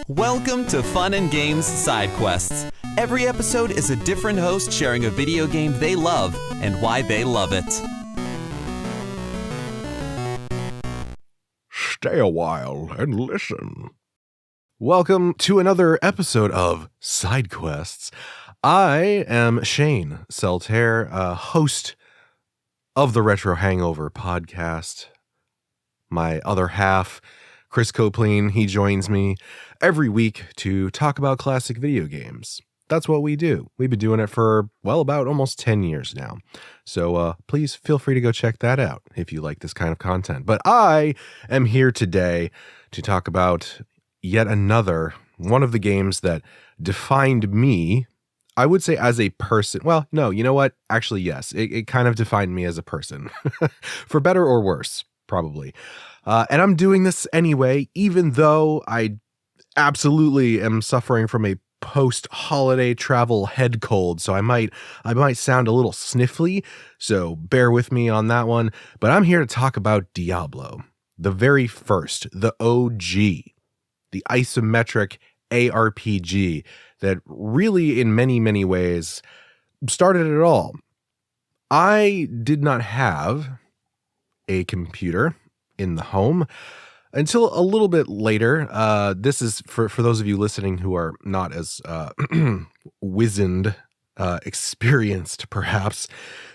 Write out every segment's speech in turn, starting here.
Welcome to Fun and Games Side Quests. Every episode is a different host sharing a video game they love and why they love it. Stay a while and listen. Welcome to another episode of Side Quests. I am Shane Selterre, host of the Retro Hangover podcast. My other half, Chris Copleen, he joins me every week to talk about classic video games. That's what we do. We've been doing it for, about almost 10 years now. So please feel free to go check that out if you like this kind of content. But I am here today to talk about yet another one of the games that defined me, I would say, as a person. Well, no, you know what? Actually, yes, it kind of defined me as a person, for better or worse, probably. And I'm doing this anyway, even though I absolutely am suffering from a post-holiday travel head cold, so I might sound a little sniffly, so bear with me on that one. But I'm here to talk about Diablo, the very first, the OG, the isometric ARPG that really, in many, many ways, started it all. I did not have a computer in the home until a little bit later. This is for those of you listening who are not as wizened, experienced perhaps,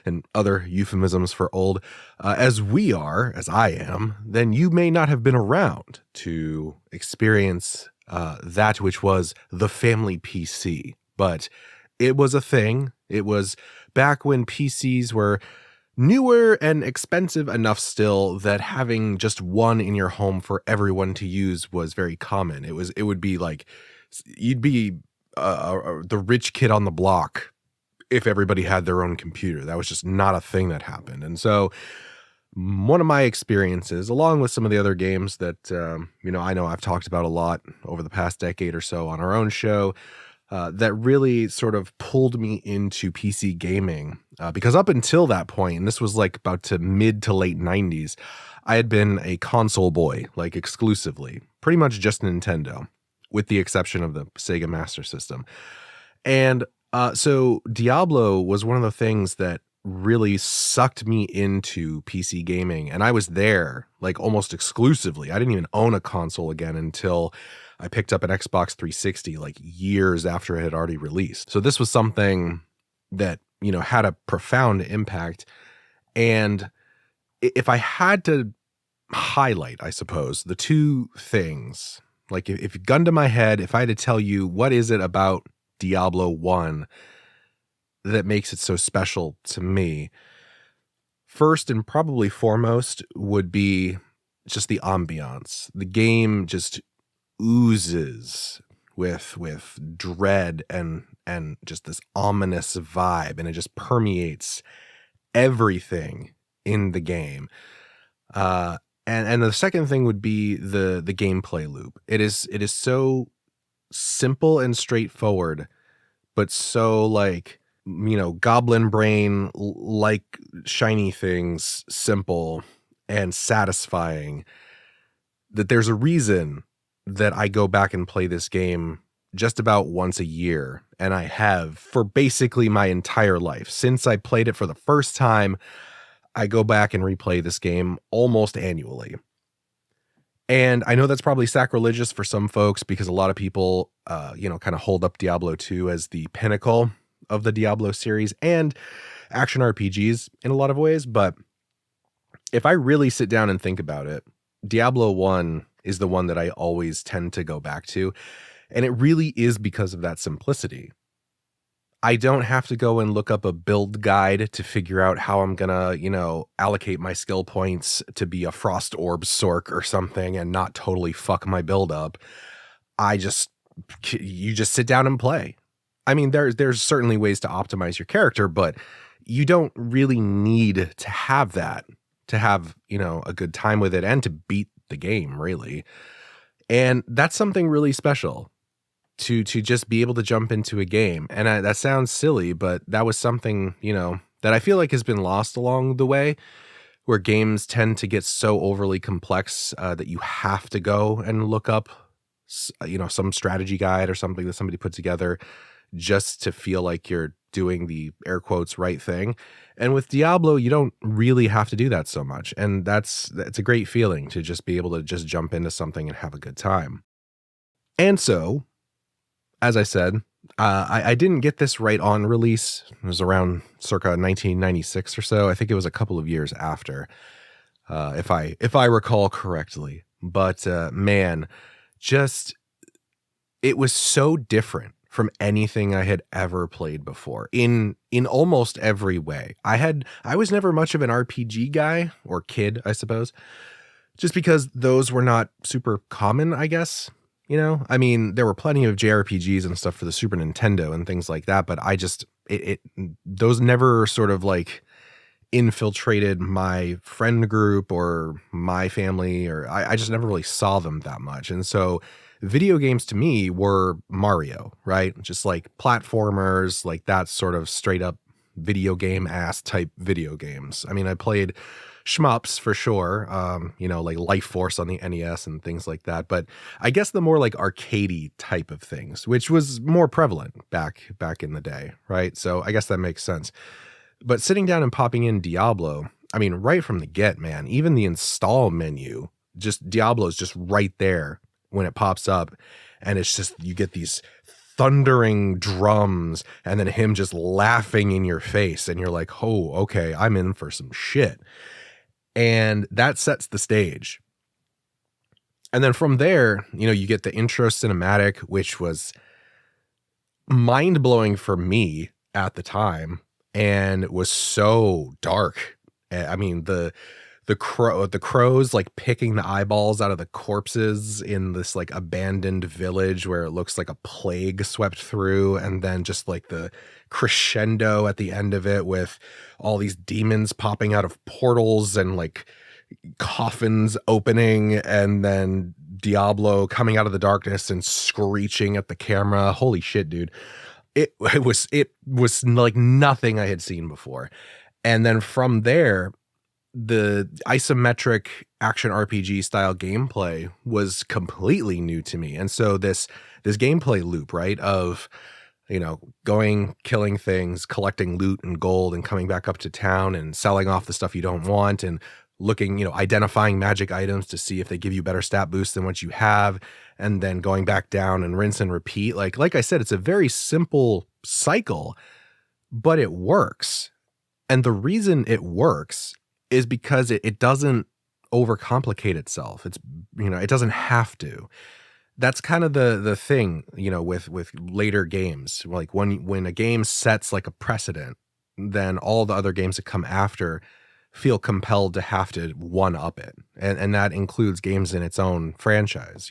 and other euphemisms for old, as we are, as I am, then you may not have been around to experience that which was the family PC. But it was a thing. It was back when PCs were newer and expensive enough still that having just one in your home for everyone to use was very common. It would be like you'd be the rich kid on the block if everybody had their own computer. That was just not a thing that happened. And so one of my experiences, along with some of the other games that I know I've talked about a lot over the past decade or so on our own show, that really sort of pulled me into PC gaming. Because up until that point, and this was like about to mid to late 90s, I had been a console boy, like exclusively, pretty much just Nintendo, with the exception of the Sega Master System. And so Diablo was one of the things that really sucked me into PC gaming. And I was there like almost exclusively. I didn't even own a console again until I picked up an Xbox 360 like years after it had already released. So this was something that, had a profound impact. And if I had to highlight, I suppose, the two things, like if gun to my head, if I had to tell you what is it about Diablo 1 that makes it so special to me, first and probably foremost would be just the ambiance. The game just oozes with dread and just this ominous vibe, and it just permeates everything in the game. And the second thing would be the gameplay loop. It is so simple and straightforward, but so like, goblin brain, like shiny things, simple and satisfying, that there's a reason that I go back and play this game just about once a year. And I have for basically my entire life. Since I played it for the first time, I go back and replay this game almost annually. And I know that's probably sacrilegious for some folks because a lot of people, kind of hold up Diablo 2 as the pinnacle of the Diablo series and action RPGs in a lot of ways. But if I really sit down and think about it, Diablo 1 is the one that I always tend to go back to. And it really is because of that simplicity. I don't have to go and look up a build guide to figure out how I'm going to, allocate my skill points to be a Frost Orb Sork or something and not totally fuck my build up. You just sit down and play. I mean, there's certainly ways to optimize your character, but you don't really need to have that to have, a good time with it and to beat the game, really. And that's something really special. To just be able to jump into a game. And that sounds silly, but that was something, that I feel like has been lost along the way, where games tend to get so overly complex that you have to go and look up some strategy guide or something that somebody put together just to feel like you're doing the air quotes right thing. And with Diablo, you don't really have to do that so much. And it's a great feeling to just be able to just jump into something and have a good time. And so, as I said, I didn't get this right on release. It was around circa 1996 or so. I think it was a couple of years after, if I recall correctly. But man, just it was so different from anything I had ever played before in almost every way. I was never much of an RPG guy, or kid, I suppose, just because those were not super common, I guess. I mean, there were plenty of JRPGs and stuff for the Super Nintendo and things like that, but I just, those never sort of like infiltrated my friend group or my family, or I just never really saw them that much. And so video games to me were Mario, right? Just like platformers, like that sort of straight up video game ass type video games. I mean, I played shmups for sure, like Life Force on the NES and things like that. But I guess the more like arcadey type of things, which was more prevalent back in the day, right? So I guess that makes sense. But sitting down and popping in Diablo, I mean, right from the get, man, even the install menu, just Diablo is just right there when it pops up. And it's just, you get these thundering drums and then him just laughing in your face. And you're like, oh, okay, I'm in for some shit. And that sets the stage. And then from there, you get the intro cinematic, which was mind blowing for me at the time. And it was so dark. I mean, the crows like picking the eyeballs out of the corpses in this like abandoned village where it looks like a plague swept through, and then just like the crescendo at the end of it with all these demons popping out of portals and like coffins opening, and then Diablo coming out of the darkness and screeching at the camera. Holy shit, dude. It was like nothing I had seen before. And then from there, the isometric action RPG style gameplay was completely new to me. And so this gameplay loop, right, of, going, killing things, collecting loot and gold, and coming back up to town and selling off the stuff you don't want, and looking, identifying magic items to see if they give you better stat boosts than what you have, and then going back down and rinse and repeat. Like I said, it's a very simple cycle, but it works. And the reason it works is because it doesn't overcomplicate itself. It's, it doesn't have to. That's kind of the thing, with later games. Like when a game sets like a precedent, then all the other games that come after feel compelled to have to one up it. And that includes games in its own franchise,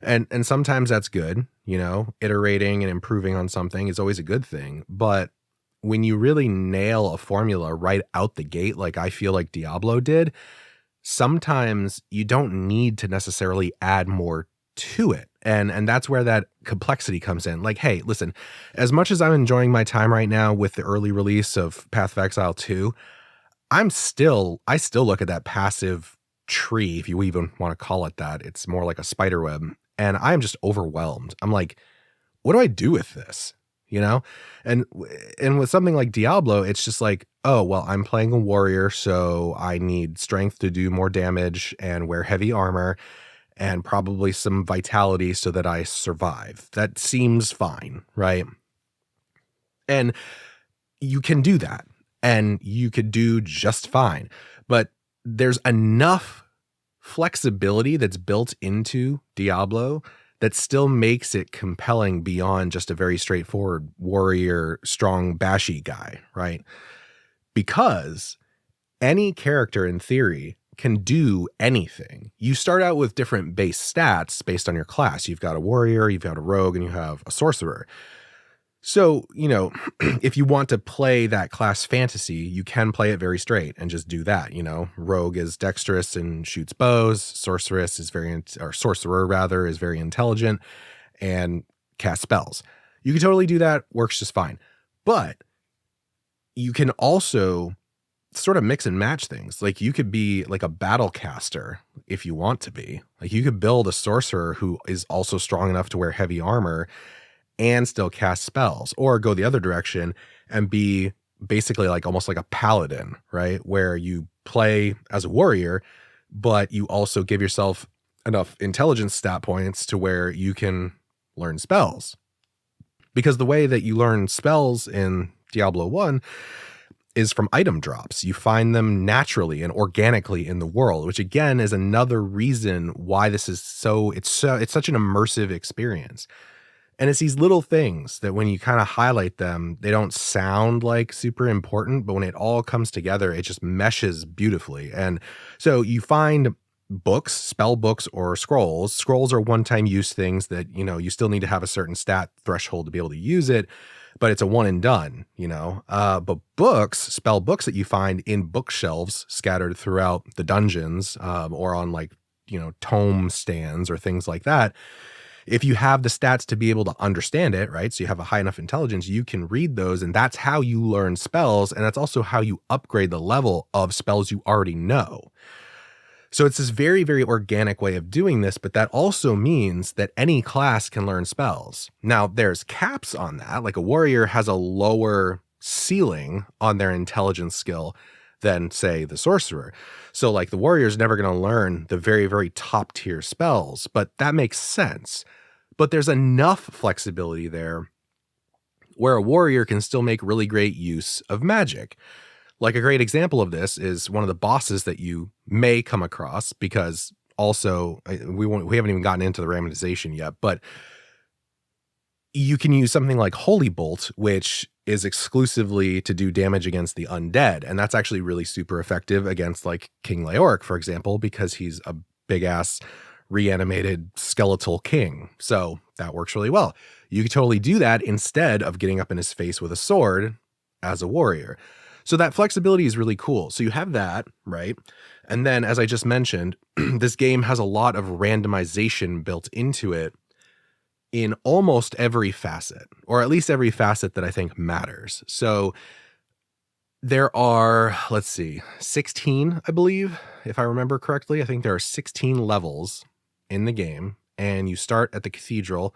and sometimes that's good, iterating and improving on something is always a good thing. But when you really nail a formula right out the gate, like I feel like Diablo did, sometimes you don't need to necessarily add more to it. And that's where that complexity comes in. Like, hey, listen, as much as I'm enjoying my time right now with the early release of Path of Exile 2, I still look at that passive tree, if you even want to call it that. It's more like a spider web. And I'm just overwhelmed. I'm like, what do I do with this? And with something like Diablo, it's just like, oh, well, I'm playing a warrior, so I need strength to do more damage and wear heavy armor and probably some vitality so that I survive. That seems fine, right? And you can do that. And you could do just fine. But there's enough flexibility that's built into Diablo that still makes it compelling beyond just a very straightforward warrior, strong, bashy guy, right? Because any character in theory can do anything. You start out with different base stats based on your class. You've got a warrior, you've got a rogue, and you have a sorcerer. So, if you want to play that class fantasy, you can play it very straight and just do that. Rogue is dexterous and shoots bows. Sorcerer is very intelligent and casts spells. You can totally do that. Works just fine. But you can also sort of mix and match things. Like you could be like a battle caster if you want to be. Like you could build a sorcerer who is also strong enough to wear heavy armor and still cast spells, or go the other direction and be basically like almost like a paladin, right? Where you play as a warrior, but you also give yourself enough intelligence stat points to where you can learn spells. Because the way that you learn spells in Diablo 1 is from item drops. You find them naturally and organically in the world, which again is another reason why this is it's such an immersive experience. And it's these little things that when you kind of highlight them, they don't sound like super important, but when it all comes together, it just meshes beautifully. And so you find books, spell books or scrolls. Scrolls are one-time use things that, you still need to have a certain stat threshold to be able to use it, but it's a one and done, but books, spell books that you find in bookshelves scattered throughout the dungeons, or on like, tome stands or things like that. If you have the stats to be able to understand it, right? So you have a high enough intelligence, you can read those, and that's how you learn spells. And that's also how you upgrade the level of spells you already know. So it's this very, very organic way of doing this, but that also means that any class can learn spells. Now, there's caps on that. Like a warrior has a lower ceiling on their intelligence skill than, say, the sorcerer. So like the warrior is never going to learn the very, very top tier spells, but that makes sense. But there's enough flexibility there where a warrior can still make really great use of magic. Like a great example of this is one of the bosses that you may come across, because also we haven't even gotten into the randomization yet, but you can use something like Holy Bolt, which is exclusively to do damage against the undead. And that's actually really super effective against like King Leoric, for example, because he's a big ass reanimated skeletal king. So that works really well. You could totally do that instead of getting up in his face with a sword as a warrior. So that flexibility is really cool. So you have that, right? And then, as I just mentioned, this game has a lot of randomization built into it in almost every facet, or at least every facet that I think matters. So there are, 16, I believe, if I remember correctly. I think there are 16 levels in the game, and you start at the cathedral,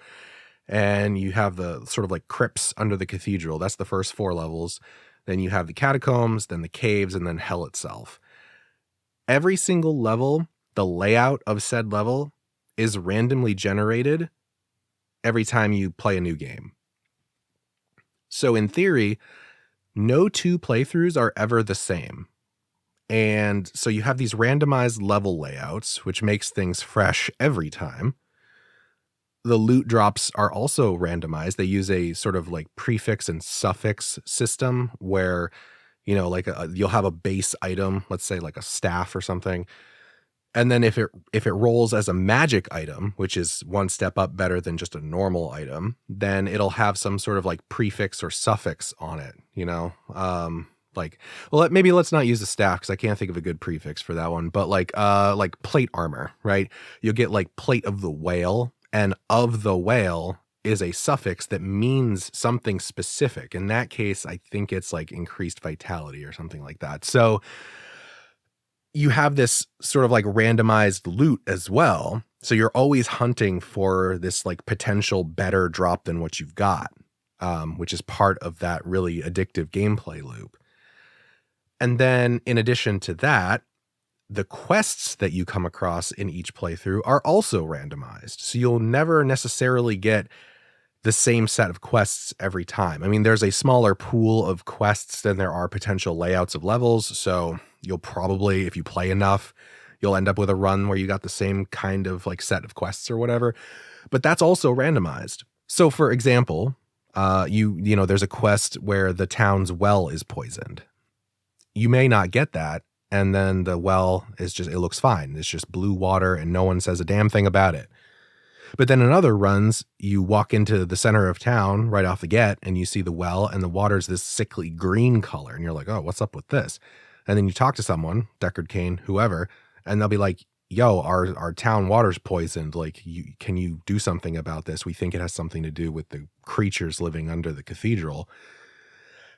and you have the sort of like crypts under the cathedral. That's the first 4 levels. Then you have the catacombs, then the caves, and then hell itself. Every single level, the layout of said level is randomly generated every time you play a new game. So in theory, no 2 playthroughs are ever the same. And so you have these randomized level layouts, which makes things fresh every time. The loot drops are also randomized. They use a sort of like prefix and suffix system where, you'll have a base item, let's say like a staff or something. And then if it rolls as a magic item, which is one step up better than just a normal item, then it'll have some sort of like prefix or suffix on it, maybe let's not use the staff because I can't think of a good prefix for that one, but like plate armor, right? You'll get like plate of the whale, and of the whale is a suffix that means something specific. In that case, I think it's like increased vitality or something like that. So you have this sort of like randomized loot as well. So you're always hunting for this like potential better drop than what you've got, which is part of that really addictive gameplay loop. And then in addition to that, the quests that you come across in each playthrough are also randomized. So you'll never necessarily get the same set of quests every time. I mean, there's a smaller pool of quests than there are potential layouts of levels. So you'll probably, if you play enough, you'll end up with a run where you got the same kind of like set of quests or whatever. But that's also randomized. So for example, there's a quest where the town's well is poisoned. You may not get that. And then the well is it looks fine. It's just blue water and no one says a damn thing about it. But then in other runs, you walk into the center of town right off the get and you see the well and the water's this sickly green color. And you're like, oh, what's up with this? And then you talk to someone, Deckard Cain, whoever, and they'll be like, yo, our town water's poisoned. Like, can you do something about this? We think it has something to do with the creatures living under the cathedral.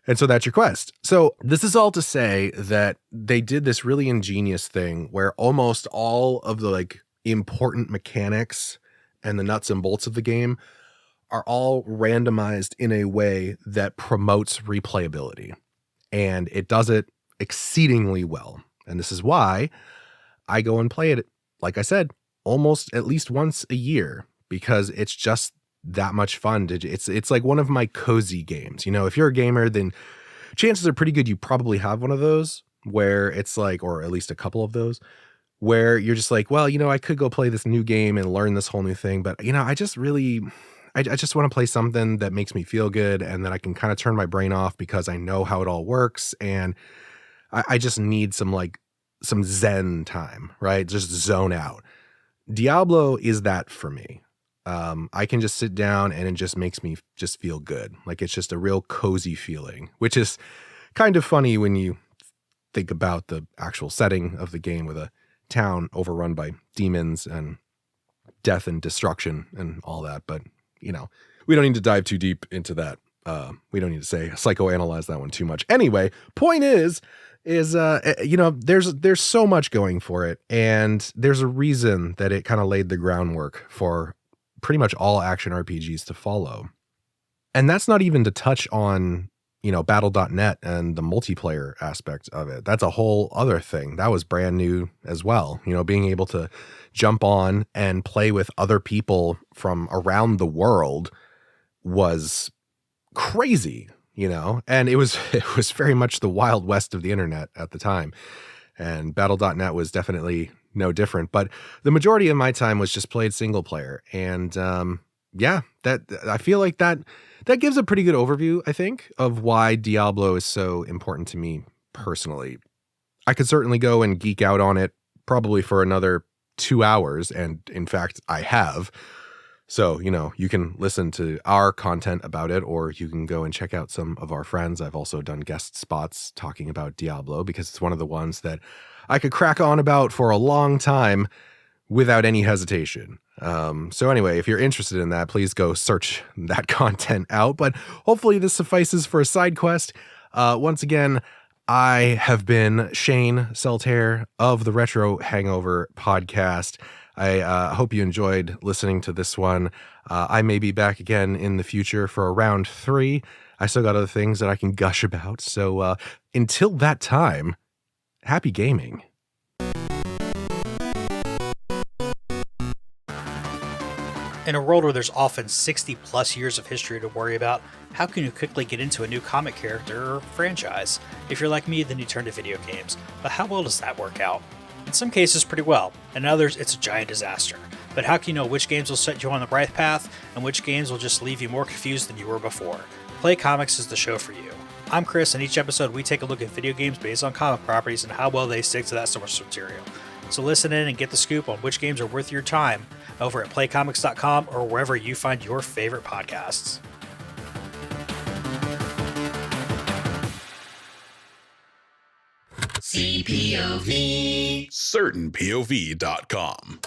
And so that's your quest. So this is all to say that they did this really ingenious thing where almost all of the like important mechanics and the nuts and bolts of the game are all randomized in a way that promotes replayability. And it does it exceedingly well. And this is why I go and play it, like I said, almost at least once a year, because it's just that much fun. It's like one of my cozy games. You know, if you're a gamer, then chances are pretty good you probably have one of those where it's like, or at least a couple of those, where you're just like, well, you know, I could go play this new game and learn this whole new thing, but you know, I just want to play something that makes me feel good and that I can kind of turn my brain off because I know how it all works. And I just need some Zen time, right? Just zone out. Diablo is that for me. I can just sit down and it just makes me just feel good. Like it's just a real cozy feeling, which is kind of funny when you think about the actual setting of the game with a town overrun by demons and death and destruction and all that. But, you know, we don't need to dive too deep into that. We don't need to psychoanalyze that one too much. Anyway, point is, you know, there's so much going for it. And there's a reason that it kind of laid the groundwork for pretty much all action RPGs to follow. And that's not even to touch on, you know, battle.net and the multiplayer aspect of it. That's a whole other thing. That was brand new as well. You know, being able to jump on and play with other people from around the world was crazy, you know, and it was very much the Wild West of the internet at the time. And battle.net was definitely no different, but the majority of my time was just played single player. And yeah, that I feel like that gives a pretty good overview, I think, of why Diablo is so important to me personally. I could certainly go and geek out on it probably for another 2 hours. And in fact, I have. So, you know, you can listen to our content about it, or you can go and check out some of our friends. I've also done guest spots talking about Diablo because it's one of the ones that I could crack on about for a long time without any hesitation. So anyway, if you're interested in that, please go search that content out. But hopefully this suffices for a side quest. Once again, I have been Shane Selterre of the Retro Hangover podcast. I hope you enjoyed listening to this one. I may be back again in the future for round 3. I still got other things that I can gush about. So until that time, happy gaming. In a world where there's often 60 plus years of history to worry about, how can you quickly get into a new comic character or franchise? If you're like me, then you turn to video games. But how well does that work out? In some cases, pretty well. In others, it's a giant disaster. But how can you know which games will set you on the right path, and which games will just leave you more confused than you were before? Play Comics is the show for you. I'm Chris, and each episode we take a look at video games based on comic properties and how well they stick to that source material. So listen in and get the scoop on which games are worth your time over at playcomics.com or wherever you find your favorite podcasts. CPOV. CertainPOV.com.